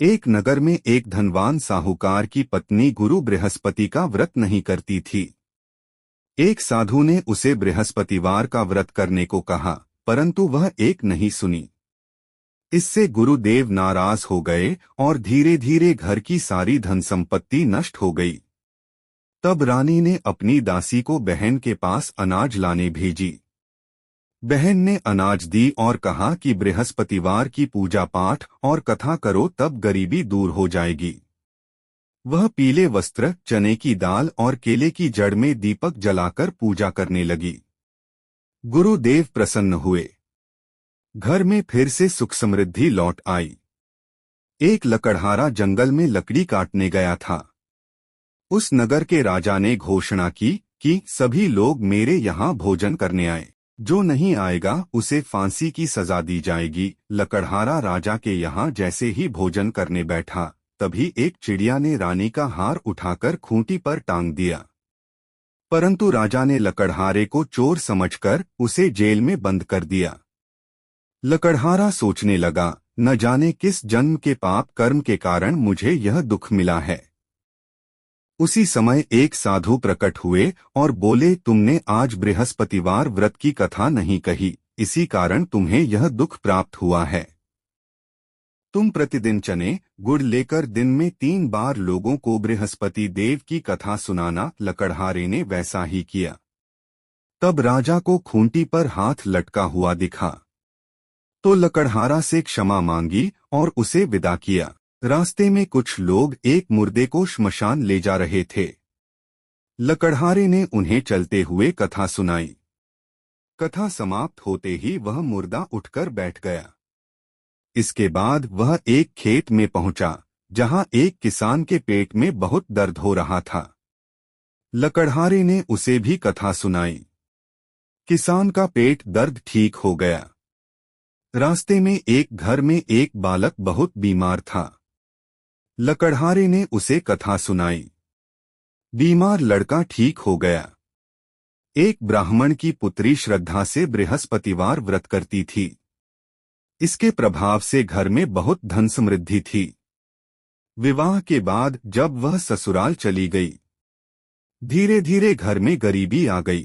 एक नगर में एक धनवान साहूकार की पत्नी गुरु बृहस्पति का व्रत नहीं करती थी। एक साधु ने उसे बृहस्पतिवार का व्रत करने को कहा, परंतु वह एक नहीं सुनी। इससे गुरुदेव नाराज हो गए और धीरे धीरे घर की सारी धन संपत्ति नष्ट हो गई। तब रानी ने अपनी दासी को बहन के पास अनाज लाने भेजी। बहन ने अनाज दी और कहा कि बृहस्पतिवार की पूजा पाठ और कथा करो, तब गरीबी दूर हो जाएगी। वह पीले वस्त्र, चने की दाल और केले की जड़ में दीपक जलाकर पूजा करने लगी। गुरुदेव प्रसन्न हुए। घर में फिर से सुख समृद्धि लौट आई। एक लकड़हारा जंगल में लकड़ी काटने गया था। उस नगर के राजा ने घोषणा की कि सभी लोग मेरे यहाँ भोजन करने आए। जो नहीं आएगा उसे फांसी की सजा दी जाएगी। लकड़हारा राजा के यहाँ जैसे ही भोजन करने बैठा, तभी एक चिड़िया ने रानी का हार उठाकर खूंटी पर टांग दिया। परंतु राजा ने लकड़हारे को चोर समझकर उसे जेल में बंद कर दिया। लकड़हारा सोचने लगा, न जाने किस जन्म के पाप कर्म के कारण मुझे यह दुख मिला है। उसी समय एक साधु प्रकट हुए और बोले, तुमने आज बृहस्पतिवार व्रत की कथा नहीं कही, इसी कारण तुम्हें यह दुख प्राप्त हुआ है। तुम प्रतिदिन चने गुड़ लेकर दिन में 3 बार लोगों को बृहस्पति देव की कथा सुनाना। लकड़हारे ने वैसा ही किया। तब राजा को खूंटी पर हाथ लटका हुआ दिखा, तो लकड़हारा से क्षमा मांगी और उसे विदा किया। रास्ते में कुछ लोग एक मुर्दे को श्मशान ले जा रहे थे। लकड़हारे ने उन्हें चलते हुए कथा सुनाई। कथा समाप्त होते ही वह मुर्दा उठकर बैठ गया। इसके बाद वह एक खेत में पहुंचा, जहां एक किसान के पेट में बहुत दर्द हो रहा था। लकड़हारे ने उसे भी कथा सुनाई। किसान का पेट दर्द ठीक हो गया। रास्ते में एक घर में एक बालक बहुत बीमार था। लकड़हारे ने उसे कथा सुनाई। बीमार लड़का ठीक हो गया। एक ब्राह्मण की पुत्री श्रद्धा से बृहस्पतिवार व्रत करती थी। इसके प्रभाव से घर में बहुत धन समृद्धि थी। विवाह के बाद जब वह ससुराल चली गई, धीरे धीरे घर में गरीबी आ गई।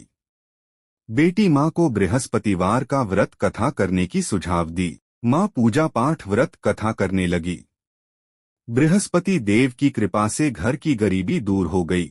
बेटी माँ को बृहस्पतिवार का व्रत कथा करने की सुझाव दी। माँ पूजा पाठ व्रत कथा करने लगी। बृहस्पति देव की कृपा से घर की गरीबी दूर हो गई।